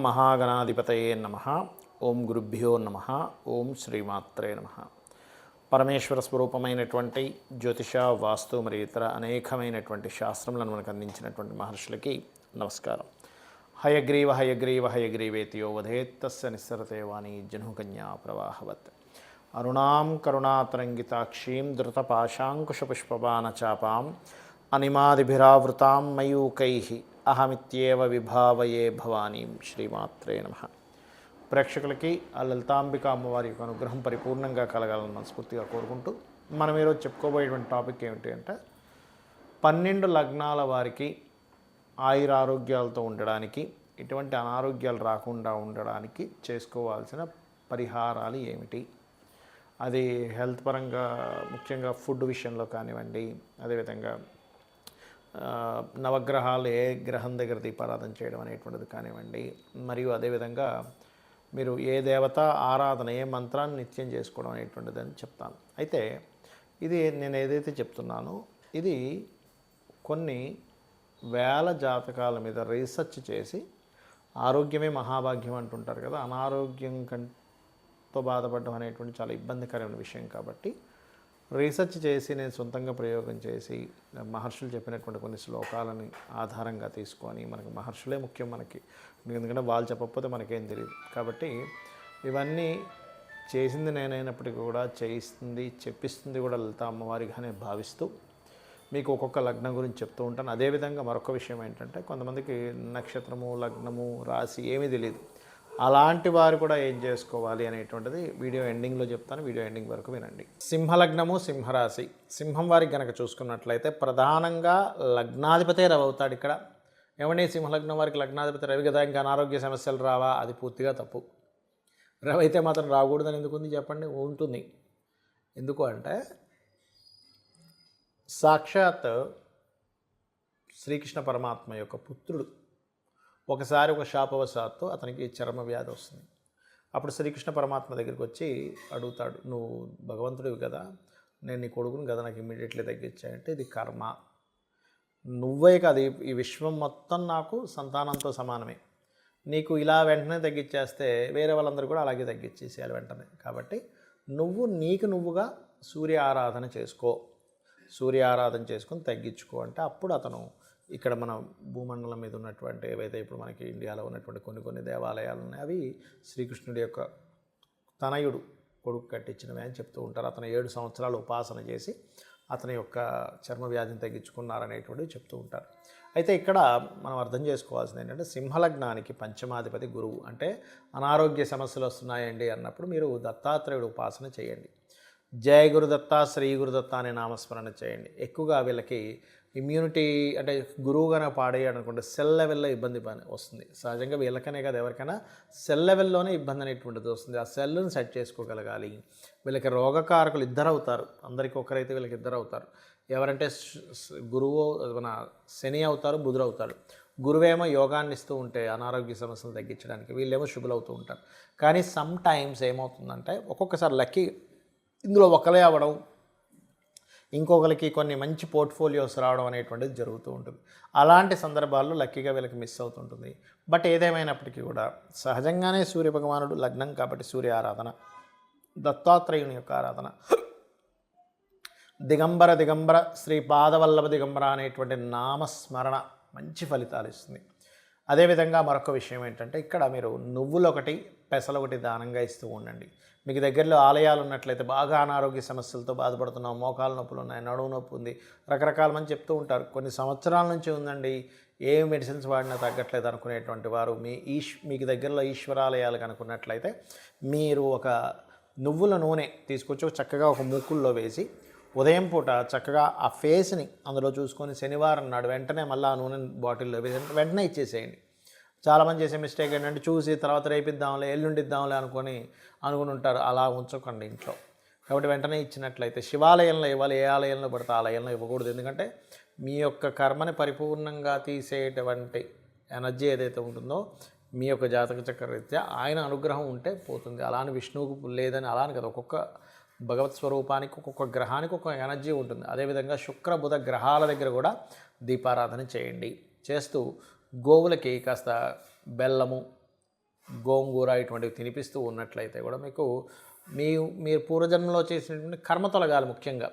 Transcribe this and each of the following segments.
మహాగణాధిపతయే నమః. ఓం గురుభ్యో నమః. ఓం శ్రీమాత్రే నమః. పరమేశ్వర స్వరూపమైనటువంటి జ్యోతిష, వాస్తు మరియు ఇతర అనేకమైనటువంటి శాస్త్రములను మనకు అందించినటువంటి మహర్షులకి నమస్కారం. హయగ్రీవ హయగ్రీవ హయగ్రీవేతియో వధేత్తస్య నిస్సరతే వాణి జనుకన్యా ప్రవాహవత్. అరుణాం కరుణాతరంగితాక్షీం ధృతపాశాంకుశపుష్పబాణచాపాం అనిమాదిభిరావృతాం మయూకైః అహమిత్యేవ విభావయే భవానీం. శ్రీమాత్రే నమః. ప్రేక్షకులకి ఆ లలితాంబిక అమ్మవారి యొక్క అనుగ్రహం పరిపూర్ణంగా కలగాలని మనస్ఫూర్తిగా కోరుకుంటూ మనం ఈరోజు చెప్పుకోబోయేటువంటి టాపిక్ ఏమిటి అంటే 12 లగ్నాల వారికి ఆయురారోగ్యాలతో ఉండడానికి, ఇటువంటి అనారోగ్యాలు రాకుండా ఉండడానికి చేసుకోవాల్సిన పరిహారాలు ఏమిటి, అది హెల్త్ పరంగా ముఖ్యంగా ఫుడ్ విషయంలో కానివ్వండి, అదేవిధంగా నవగ్రహాలు ఏ గ్రహం దగ్గర దీపారాధన చేయడం అనేటువంటిది కానివ్వండి, మరియు అదేవిధంగా మీరు ఏ దేవత ఆరాధన, ఏ మంత్రాన్ని నిత్యం చేసుకోవడం అనేటువంటిది అని చెప్తాను. అయితే ఇది నేను ఏదైతే చెప్తున్నానో ఇది కొన్ని వేల జాతకాల మీద రీసెర్చ్ చేసి, ఆరోగ్యమే మహాభాగ్యం అంటుంటారు కదా, అనారోగ్యం కంతో బాధపడడం అనేటువంటి చాలా ఇబ్బందికరమైన విషయం కాబట్టి రీసెర్చ్ చేసి నేను సొంతంగా ప్రయోగం చేసి మహర్షులు చెప్పినటువంటి కొన్ని శ్లోకాలని ఆధారంగా తీసుకొని, మనకు మహర్షులే ముఖ్యం మనకి, ఎందుకంటే వాళ్ళు చెప్పకపోతే మనకేం తెలియదు. కాబట్టి ఇవన్నీ చేసింది నేనైనప్పటికీ కూడా చేయిస్తుంది, చెప్పిస్తుంది కూడా లలిత అమ్మవారిగానే భావిస్తూ మీకు ఒక్కొక్క లగ్నం గురించి చెప్తూ ఉంటాను. అదేవిధంగా మరొక విషయం ఏంటంటే, కొంతమందికి నక్షత్రము, లగ్నము, రాశి ఏమీ తెలియదు. అలాంటి వారు కూడా ఏం చేసుకోవాలి అనేటువంటిది వీడియో ఎండింగ్లో చెప్తాను. వీడియో ఎండింగ్ వరకు వినండి. సింహలగ్నము, సింహరాశి. సింహం వారికి కనుక చూసుకున్నట్లయితే ప్రధానంగా లగ్నాధిపతే రవి అవుతాడు. ఇక్కడ ఏమండి, సింహలగ్నం వారికి లగ్నాధిపతి రవి కదా, ఇంకా అనారోగ్య సమస్యలు రావా? అది పూర్తిగా తప్పు. రవి అయితే మాత్రం రాకూడదని ఎందుకు ఉంది చెప్పండి? ఉంటుంది. ఎందుకు అంటే సాక్షాత్ శ్రీకృష్ణ పరమాత్మ యొక్క పుత్రుడు. ఒకసారి ఒక శాపవశాత్తు అతనికి చర్మ వ్యాధి వస్తుంది. అప్పుడు శ్రీకృష్ణ పరమాత్మ దగ్గరికి వచ్చి అడుగుతాడు, నువ్వు భగవంతుడివి కదా, నేను నీ కొడుకుని కదా, నాకు ఇమ్మీడియట్లీ తగ్గించాయంటే ఇది కర్మ. నువ్వే కాదు, ఈ విశ్వం మొత్తం నాకు సంతానంతో సమానమే. నీకు ఇలా వెంటనే తగ్గించేస్తే వేరే వాళ్ళందరూ కూడా అలాగే తగ్గించేసేయాలి వెంటనే. కాబట్టి నువ్వు నీకు నువ్వుగా సూర్య ఆరాధన చేసుకో, సూర్య ఆరాధన చేసుకొని తగ్గించుకో అంటే అప్పుడు అతను ఇక్కడ మన భూమండలం మీద ఉన్నటువంటి ఏవైతే ఇప్పుడు మనకి ఇండియాలో ఉన్నటువంటి కొన్ని దేవాలయాలు ఉన్నాయి, అవి శ్రీకృష్ణుడి యొక్క తనయుడు కొడుకు కట్టించినవి అని చెప్తూ ఉంటారు. అతను 7 సంవత్సరాలు ఉపాసన చేసి అతని యొక్క చర్మ వ్యాధిని తగ్గించుకున్నారనేటువంటివి చెప్తూ ఉంటారు. అయితే ఇక్కడ మనం అర్థం చేసుకోవాల్సింది ఏంటంటే, సింహలగ్నానికి పంచమాధిపతి గురువు. అంటే అనారోగ్య సమస్యలు వస్తున్నాయండి అన్నప్పుడు మీరు దత్తాత్రేయుడు ఉపాసన చేయండి. జయ గురుదత్త, శ్రీ గురుదత్త అనే నామస్మరణ చేయండి. ఎక్కువగా వీళ్ళకి ఇమ్యూనిటీ అంటే గురువుగానే పాడేయాడు అనుకుంటే సెల్ లెవెల్లో ఇబ్బంది వస్తుంది. సహజంగా వీళ్ళకనే కాదు, ఎవరికైనా సెల్ లెవెల్లోనే ఇబ్బంది అనేటువంటిది వస్తుంది. ఆ సెల్ని సెట్ చేసుకోగలగాలి. వీళ్ళకి రోగకారకులు ఇద్దరు అవుతారు. అందరికీ ఒకరైతే వీళ్ళకి ఇద్దరు అవుతారు. ఎవరంటే గురువు మన శని అవుతారు, బుధుడు అవుతాడు. గురువేమో యోగాన్ని ఇస్తూ ఉంటే అనారోగ్య సమస్యలు తగ్గించడానికి, వీళ్ళేమో శుభులు అవుతూ ఉంటారు. కానీ సమ్ టైమ్స్ ఏమవుతుందంటే, ఒక్కొక్కసారి లక్కీ ఇందులో ఒకలే అవ్వడం, ఇంకొకరికి కొన్ని మంచి పోర్ట్ఫోలియోస్ రావడం అనేటువంటిది జరుగుతూ ఉంటుంది. అలాంటి సందర్భాల్లో లక్కీగా వీళ్ళకి మిస్ అవుతుంటుంది. బట్ ఏదేమైనప్పటికీ కూడా సహజంగానే సూర్య భగవానుడు లగ్నం కాబట్టి సూర్య ఆరాధన, దత్తాత్రేయుని యొక్క ఆరాధన, దిగంబర దిగంబర శ్రీ పాదవల్లభ దిగంబర అనేటువంటి నామస్మరణ మంచి ఫలితాలు ఇస్తుంది. అదేవిధంగా మరొక విషయం ఏంటంటే, ఇక్కడ మీరు నువ్వులు ఒకటి, పెసలు ఒకటి దానంగా ఇస్తూ ఉండండి. మీకు దగ్గరలో ఆలయాలు ఉన్నట్లయితే, బాగా అనారోగ్య సమస్యలతో బాధపడుతున్నాం, మోకాలు నొప్పులు ఉన్నాయి, నడుము నొప్పి ఉంది, రకరకాల మంది చెప్తూ ఉంటారు. కొన్ని సంవత్సరాల నుంచి ఉందండి, ఏ మెడిసిన్స్ వాడినా తగ్గట్లేదు అనుకునేటువంటి వారు మీకు దగ్గరలో ఈశ్వరాలయాలు కనుకున్నట్లయితే, మీరు ఒక నువ్వుల నూనె తీసుకొచ్చి చక్కగా ఒక మూకుల్లో వేసి ఉదయం పూట చక్కగా ఆ ఫేస్ని అందులో చూసుకొని శనివారం నాడు వెంటనే మళ్ళీ ఆ నూనె బాటిల్లో వేసి వెంటనే ఇచ్చేసేయండి. చాలామంది చేసే మిస్టేక్ ఏంటంటే, చూసి తర్వాత రేపిద్దాంలే, ఎల్లుండిద్దాంలే అనుకుని ఉంటారు. అలా ఉంచకండి ఇంట్లో. కాబట్టి వెంటనే ఇచ్చినట్లయితే శివాలయంలో ఇవ్వాలి. ఏ ఆలయంలో పడితే ఆలయంలో ఇవ్వకూడదు. ఎందుకంటే మీ యొక్క కర్మని పరిపూర్ణంగా తీసేటువంటి ఎనర్జీ ఏదైతే ఉంటుందో మీ యొక్క జాతక చక్ర రీత్యా ఆయన అనుగ్రహం ఉంటే పోతుంది. అలాని విష్ణువుకు లేదని అలాని కదా, ఒక్కొక్క భగవత్ స్వరూపానికి ఒక్కొక్క గ్రహానికి ఒక ఎనర్జీ ఉంటుంది. అదేవిధంగా శుక్ర బుధ గ్రహాల దగ్గర కూడా దీపారాధన చేయండి. చేస్తూ గోవులకి కాస్త బెల్లము, గోంగూర ఇటువంటివి తినిపిస్తూ ఉన్నట్లయితే కూడా మీకు మీరు పూర్వజన్మలో చేసినటువంటి కర్మ తొలగాలి. ముఖ్యంగా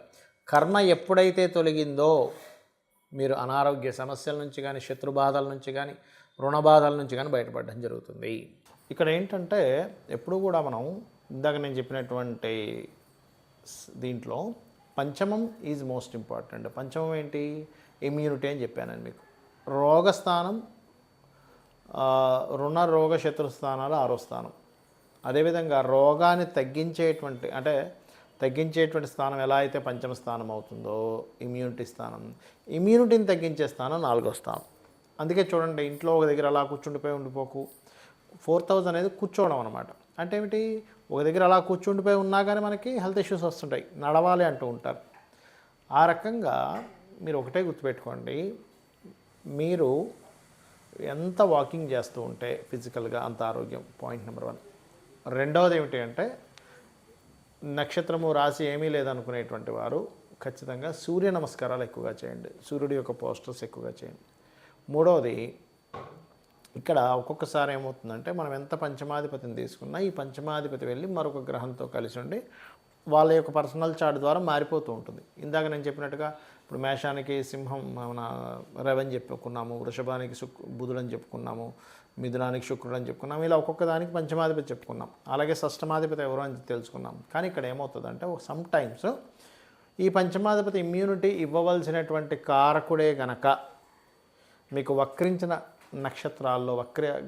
కర్మ ఎప్పుడైతే తొలగిందో మీరు అనారోగ్య సమస్యల నుంచి కానీ, శత్రుబాధల నుంచి కానీ, రుణ బాధల నుంచి కానీ బయటపడడం జరుగుతుంది. ఇక్కడ ఏంటంటే ఎప్పుడు కూడా మనం ఇందాక నేను చెప్పినటువంటి దీంట్లో పంచమం ఈజ్ మోస్ట్ ఇంపార్టెంట్. పంచమం ఏంటి? ఇమ్యూనిటీ అని చెప్పానండి మీకు. రోగస్థానం, రుణ రోగ శత్రు స్థానాలు 6వ స్థానం. అదేవిధంగా రోగాన్ని తగ్గించేటువంటి స్థానం ఎలా అయితే పంచమ స్థానం అవుతుందో ఇమ్యూనిటీ స్థానం, ఇమ్యూనిటీని తగ్గించే స్థానం 4వ స్థానం. అందుకే చూడండి, ఇంట్లో ఒక దగ్గర అలా ఉండిపోకు. 4000 అనేది కూర్చోవడం అనమాట. అంటే ఏమిటి? ఒక దగ్గర అలా కూర్చుండిపోయి ఉన్నా కానీ మనకి హెల్త్ ఇష్యూస్ వస్తుంటాయి, నడవాలి అంటూ ఉంటారు. ఆ రకంగా మీరు ఒకటే గుర్తుపెట్టుకోండి, మీరు ఎంత వాకింగ్ చేస్తూ ఉంటే ఫిజికల్గా అంత ఆరోగ్యం. Point number 1. రెండవది ఏమిటి అంటే, నక్షత్రము రాశి ఏమీ లేదనుకునేటువంటి వారు ఖచ్చితంగా సూర్య నమస్కారాలు ఎక్కువగా చేయండి, సూర్యుడి యొక్క పోస్టర్స్ ఎక్కువగా చేయండి. మూడవది, ఇక్కడ ఒక్కొక్కసారి ఏమవుతుందంటే మనం ఎంత పంచమాధిపతిని తీసుకున్నా ఈ పంచమాధిపతి వెళ్ళి మరొక గ్రహంతో కలిసి ఉండి వాళ్ళ యొక్క పర్సనల్ చార్ట్ ద్వారా మారిపోతూ ఉంటుంది. ఇందాక నేను చెప్పినట్టుగా ఇప్పుడు మేషానికి సింహం మన రవి అని చెప్పుకున్నాము, వృషభానికి బుధుడు అని చెప్పుకున్నాము, మిథునానికి శుక్రుడు అని చెప్పుకున్నాము. ఇలా ఒక్కొక్క దానికి పంచమాధిపతి చెప్పుకున్నాం. అలాగే షష్టమాధిపతి ఎవరో అని తెలుసుకున్నాం. కానీ ఇక్కడ ఏమవుతుందంటే సమ్ టైమ్స్ ఈ పంచమాధిపతి ఇమ్యూనిటీ ఇవ్వవలసినటువంటి కారకుడే గనక మీకు వక్రించిన నక్షత్రాల్లో,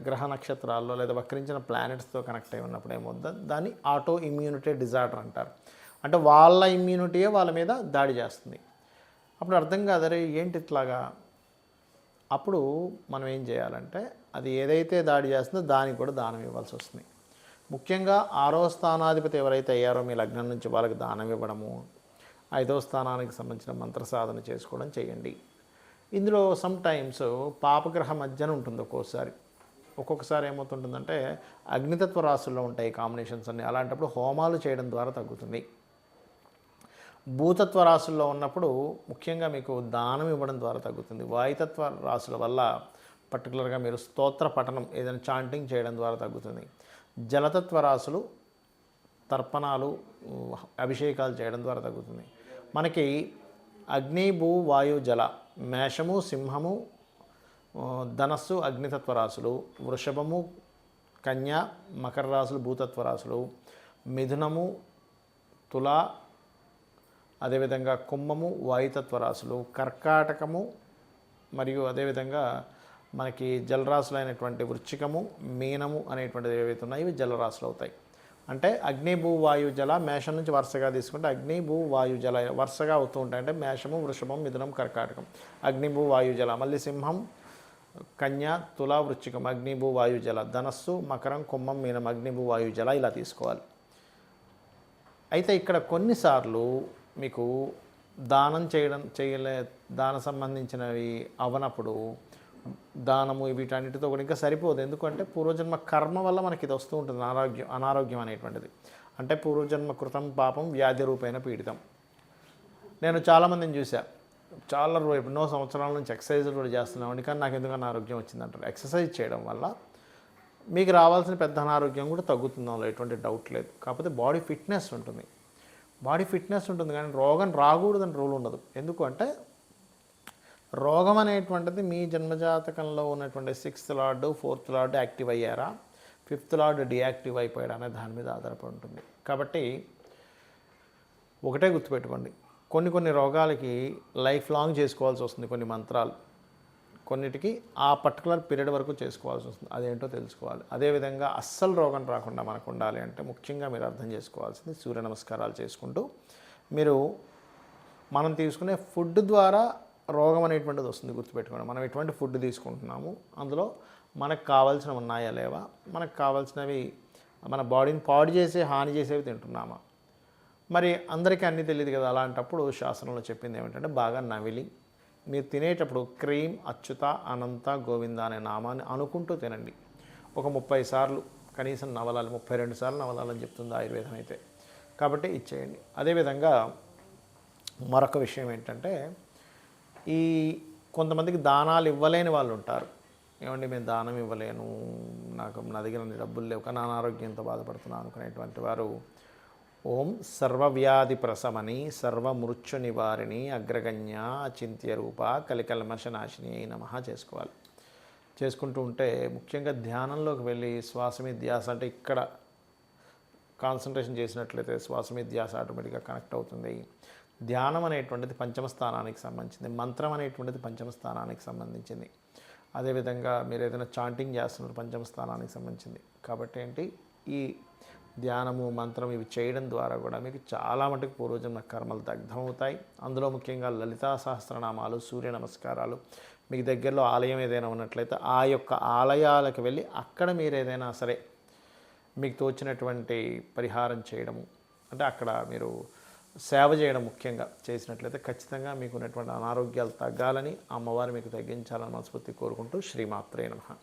గ్రహ నక్షత్రాల్లో లేదా వక్రించిన ప్లానెట్స్తో కనెక్ట్ అయి ఉన్నప్పుడు ఏమవుతుంది, దాన్ని ఆటో ఇమ్యూనిటీ డిజార్డర్ అంటారు. అంటే వాళ్ళ ఇమ్యూనిటీయే వాళ్ళ మీద దాడి చేస్తుంది. అప్పుడు అర్థం కాదరే ఏంటి ఇట్లాగా. అప్పుడు మనం ఏం చేయాలంటే అది ఏదైతే దాడి చేస్తుందో దానికి కూడా దానం ఇవ్వాల్సి వస్తుంది. ముఖ్యంగా 6వ స్థానాధిపతి ఎవరైతే అయ్యారో మీ లగ్నం నుంచి వాళ్ళకి దానం ఇవ్వడము, 5వ స్థానానికి సంబంధించిన మంత్ర సాధన చేసుకోవడం చేయండి. ఇందులో సమ్ టైమ్స్ పాపగ్రహ మధ్యన ఉంటుంది. ఒక్కొక్కసారి ఏమవుతుంటుందంటే అగ్నితత్వ రాశుల్లో ఉంటాయి కాంబినేషన్స్ అన్నీ. అలాంటప్పుడు హోమాలు చేయడం ద్వారా తగ్గుతుంది. భూతత్వ రాశుల్లో ఉన్నప్పుడు ముఖ్యంగా మీకు దానం ఇవ్వడం ద్వారా తగ్గుతుంది. వాయుతత్వ రాశుల వల్ల పర్టికులర్గా మీరు స్తోత్ర పఠనం ఏదైనా చాంటింగ్ చేయడం ద్వారా తగ్గుతుంది. జలతత్వ రాశులు తర్పణాలు, అభిషేకాలు చేయడం ద్వారా తగ్గుతుంది. మనకి అగ్ని, భూ, వాయు, జల, మేషము, సింహము, ధనస్సు అగ్నితత్వ రాశులు, వృషభము, కన్య, మకర రాశులు భూతత్వ రాశులు, మిథునము, తుల, అదేవిధంగా కుంభము వాయుతత్వ రాశులు, కర్కాటకము మరియు అదేవిధంగా మనకి జలరాశులు అయినటువంటి వృశ్చికము, మీనము అనేటువంటివి ఏవైతే ఉన్నాయో ఇవి జలరాశులు అవుతాయి. అంటే అగ్ని, భూ, వాయు, జల మేషం నుంచి వరుసగా తీసుకుంటే అగ్ని, భూ, వాయు, జల వరుసగా అవుతూ ఉంటాయి. అంటే మేషము, వృషభం, మిథునం, కర్కాటకం, అగ్ని, భూ, వాయు, జల. మళ్ళీ సింహం, కన్య, తుల, వృశ్చికం, అగ్ని, భూ, వాయు, జల. ధనస్సు, మకరం, కుంభం, మీనం, అగ్ని, భూ, వాయు, జల ఇలా తీసుకోవాలి. అయితే ఇక్కడ కొన్నిసార్లు మీకు దాన సంబంధించినవి అవనప్పుడు దానము వీటన్నిటితో కూడా ఇంకా సరిపోదు. ఎందుకంటే పూర్వజన్మ కర్మ వల్ల మనకి ఇది వస్తూ ఉంటుంది అనారోగ్యం అనేటువంటిది. అంటే పూర్వజన్మ కృతం పాపం వ్యాధి రూపేణ పీడితం. నేను చాలామందిని చూసా, చాలా ఎన్నో సంవత్సరాల నుంచి ఎక్సర్సైజులు కూడా చేస్తున్నామండి, కానీ నాకు ఎందుకన్నా ఆరోగ్యం వచ్చిందంటారు. ఎక్సర్సైజ్ చేయడం వల్ల మీకు రావాల్సిన పెద్ద అనారోగ్యం కూడా తగ్గుతుందో ఎటువంటి డౌట్ లేదు. కాకపోతే బాడీ ఫిట్నెస్ ఉంటుంది కానీ రోగం రాకూడదని రూల్ ఉండదు. ఎందుకు అంటే రోగం అనేటువంటిది మీ జన్మజాతకంలో ఉన్నటువంటి 6th lord 4th lord active అయ్యారా, 5th లార్డ్ డియాక్టివ్ అయిపోయాడా అనే దాని మీద ఆధారపడి ఉంటుంది. కాబట్టి ఒకటే గుర్తుపెట్టుకోండి, కొన్ని రోగాలకి లైఫ్ లాంగ్ చేసుకోవాల్సి వస్తుంది. కొన్ని మంత్రాలు కొన్నిటికి ఆ పర్టికులర్ పీరియడ్ వరకు చేసుకోవాల్సి వస్తుంది. అదేంటో తెలుసుకోవాలి. అదేవిధంగా అస్సలు రోగం రాకుండా మనకు ఉండాలి అంటే ముఖ్యంగా మీరు అర్థం చేసుకోవాల్సింది సూర్య నమస్కారాలు చేసుకుంటూ మనం తీసుకునే ఫుడ్ ద్వారా రోగం అనేటువంటిది వస్తుంది. గుర్తుపెట్టుకోండి, మనం ఎటువంటి ఫుడ్ తీసుకుంటున్నాము, అందులో మనకు కావాల్సినవి ఉన్నాయా లేవా, మనకు కావాల్సినవి మన బాడీని పాడు చేసే హాని చేసేవి తింటున్నామా. మరి అందరికీ అన్నీ తెలియదు కదా. అలాంటప్పుడు శాస్త్రంలో చెప్పింది ఏమిటంటే బాగా నవిలి మీరు తినేటప్పుడు క్రీం, అచ్యుత, అనంత, గోవింద అనే నామాన్ని అనుకుంటూ తినండి. ఒక 30 సార్లు కనీసం నవలాలి, 32 సార్లు నవలాలని చెప్తుంది ఆయుర్వేదం అయితే. కాబట్టి ఇచ్చేయండి. అదేవిధంగా మరొక విషయం ఏంటంటే కొంతమందికి దానాలు ఇవ్వలేని వాళ్ళు ఉంటారు. ఏమండి మేము దానం ఇవ్వలేను, నా దగ్గర అన్ని డబ్బులు లేవు కానీ అనారోగ్యంతో బాధపడుతున్నాను అనుకునేటువంటి వారు ఓం సర్వవ్యాధి ప్రశమని సర్వమృత్యు నివారిణి అగ్రగణ్య అచింత్య రూప కలికల్మషనాశిని అయి నమః చేసుకోవాలి. చేసుకుంటూ ఉంటే ముఖ్యంగా ధ్యానంలోకి వెళ్ళి శ్వాస మీద ధ్యాస, అంటే ఇక్కడ కాన్సన్ట్రేషన్ చేసినట్లయితే శ్వాస మీద ధ్యాస ఆటోమేటిక్గా కనెక్ట్ అవుతుంది. ధ్యానం అనేటువంటిది పంచమ స్థానానికి సంబంధించింది, మంత్రం అనేటువంటిది పంచమ స్థానానికి సంబంధించింది. అదేవిధంగా మీరు ఏదైనా చాంటింగ్ చేస్తున్నారు పంచమ స్థానానికి సంబంధించింది. కాబట్టి ఏంటి, ఈ ధ్యానము మంత్రం ఇవి చేయడం ద్వారా కూడా మీకు చాలా మటుకు పూర్వజన్మ కర్మలు దగ్ధమవుతాయి. అందులో ముఖ్యంగా లలితా సహస్రనామాలు, సూర్య నమస్కారాలు, మీకు దగ్గరలో ఆలయం ఏదైనా ఉన్నట్లయితే ఆ యొక్క ఆలయాలకు వెళ్ళి అక్కడ మీరు ఏదైనా సరే మీకు తోచినటువంటి పరిహారం చేయడము, అంటే అక్కడ మీరు సేవ చేయడం ముఖ్యంగా చేసినట్లయితే ఖచ్చితంగా మీకు ఉన్నటువంటి అనారోగ్యాలు తగ్గాలని, అమ్మవారు మీకు తగ్గించాలని మనస్ఫూర్తి కోరుకుంటూ శ్రీమాత్రే నమః.